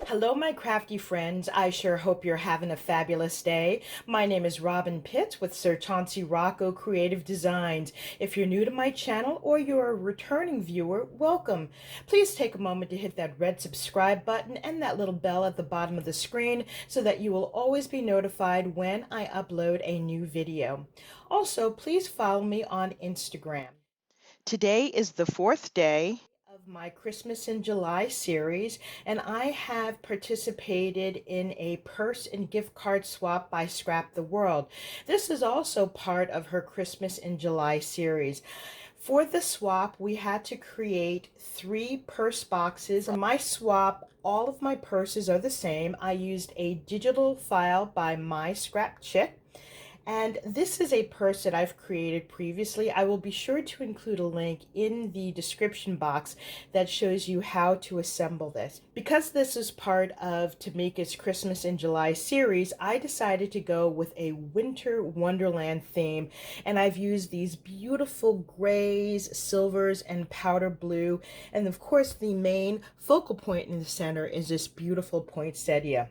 Hello, my crafty friends. I sure hope you're having a fabulous day. My name is Robyn Pitts with Sir Chauncey Rocco Creative Designs. If you're new to my channel or you're a returning viewer, welcome. Please take a moment to hit that red subscribe button and that little bell at the bottom of the screen so that you will always be notified when I upload a new video. Also, please follow me on Instagram. Today is the fourth day of my Christmas in July series, and I have participated in a purse and gift card swap by Scrap the World. This is also part of her Christmas in July series. For the swap, we had to create 3 purse boxes. For my swap, all of my purses are the same. I used a digital file by MyScrapChick. And this is a purse that I've created previously. I will be sure to include a link in the description box that shows you how to assemble this. Because this is part of Tamika's Christmas in July series, I decided to go with a winter wonderland theme, and I've used these beautiful grays, silvers, and powder blue. And of course, the main focal point in the center is this beautiful poinsettia.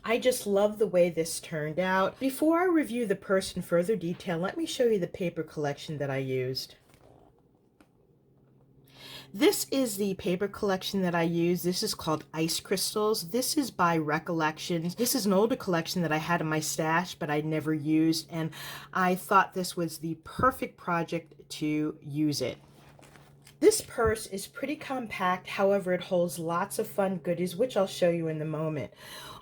I just love the way this turned out. Before I review the purse in further detail, let me show you the paper collection that I used. This is the paper collection that I use. This is called Ice Crystals. This is by Recollections. This is an older collection that I had in my stash, but I never used, and I thought this was the perfect project to use it. This purse is pretty compact, however, it holds lots of fun goodies, which I'll show you in a moment.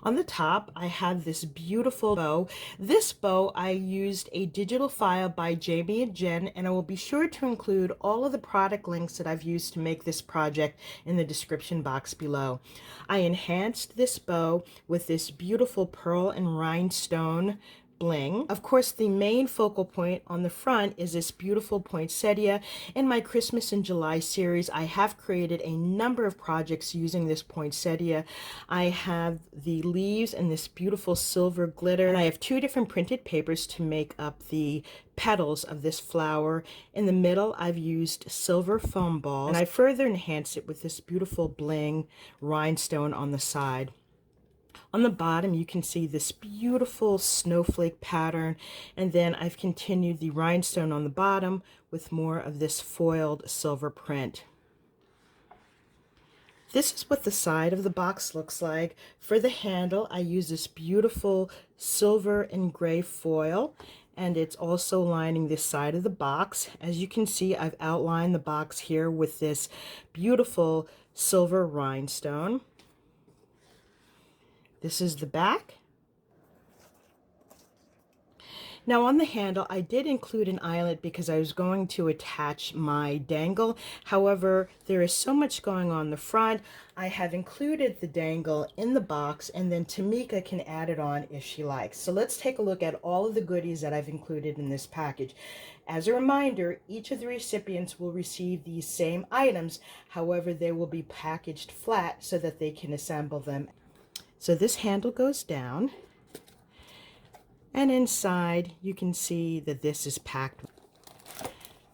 On the top, I have this beautiful bow. This bow, I used a digital file by JamieandJenn, and I will be sure to include all of the product links that I've used to make this project in the description box below. I enhanced this bow with this beautiful pearl and rhinestone bling. Of course, the main focal point on the front is this beautiful poinsettia. In my Christmas in July series, I have created a number of projects using this poinsettia. I have the leaves and this beautiful silver glitter, and I have 2 different printed papers to make up the petals of this flower. In the middle, I've used silver foam balls, and I further enhanced it with this beautiful bling rhinestone on the side. On the bottom, you can see this beautiful snowflake pattern, and then I've continued the rhinestone on the bottom with more of this foiled silver print. This is what the side of the box looks like. For the handle, I use this beautiful silver and gray foil, and it's also lining this side of the box. As you can see, I've outlined the box here with this beautiful silver rhinestone. This is the back. Now on the handle, I did include an eyelet because I was going to attach my dangle. However, there is so much going on the front, I have included the dangle in the box, and then Tamika can add it on if she likes. So let's take a look at all of the goodies that I've included in this package. As a reminder, each of the recipients will receive these same items. However, they will be packaged flat so that they can assemble them. So this handle goes down, and inside you can see that this is packed.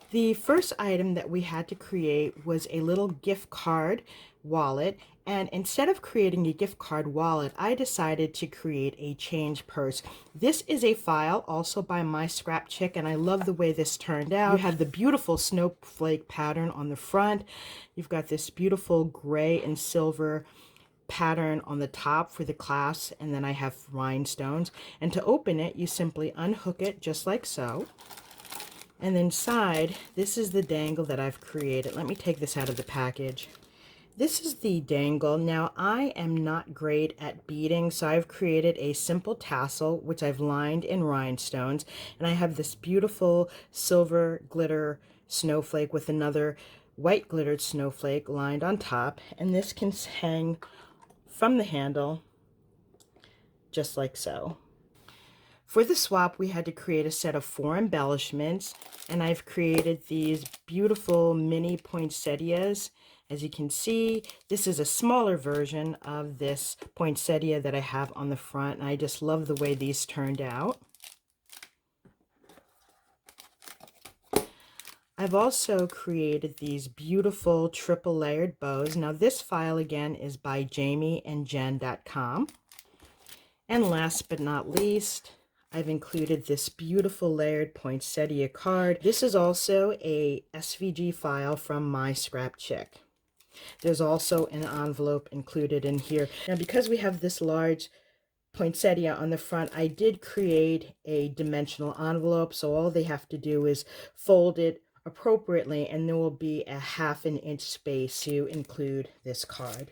The first item that we had to create was a little gift card wallet, and instead of creating a gift card wallet, I decided to create a change purse. This is a file also by MyScrapChick, and I love the way this turned out. You have the beautiful snowflake pattern on the front. You've got this beautiful gray and silver pattern on the top for the clasp, and then I have rhinestones. And to open it, you simply unhook it just like so. And inside, this is the dangle that I've created. Let me take this out of the package. This is the dangle. Now, I am not great at beading, so I've created a simple tassel, which I've lined in rhinestones. And I have this beautiful silver glitter snowflake with another white glittered snowflake lined on top. And this can hang from the handle just like so. For the swap, we had to create a set of 4 embellishments, and I've created these beautiful mini poinsettias. As you can see, this is a smaller version of this poinsettia that I have on the front, and I just love the way these turned out. I've also created these beautiful triple layered bows. Now this file again is by JamieandJenn.com. And last but not least, I've included this beautiful layered poinsettia card. This is also a SVG file from MyScrapChick. There's also an envelope included in here. Now because we have this large poinsettia on the front, I did create a dimensional envelope, so all they have to do is fold it appropriately and there will be a 1/2 inch space to include this card.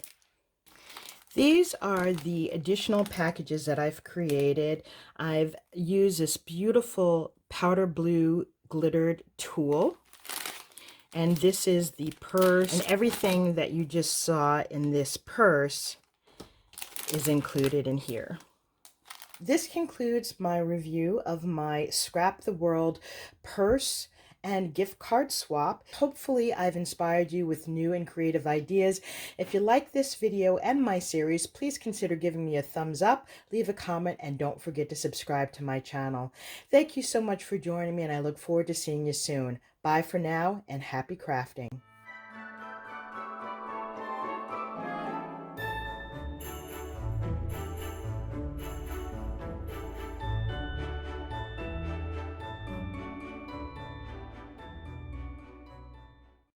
These are the additional packages that I've created. I've used this beautiful powder blue glittered tulle, and this is the purse, and everything that you just saw in this purse is included in here. This concludes my review of my Scrap the World purse and gift card swap. Hopefully I've inspired you with new and creative ideas. If you like this video and my series, please consider giving me a thumbs up, leave a comment, and don't forget to subscribe to my channel. Thank you so much for joining me, and I look forward to seeing you soon. Bye for now, and happy crafting.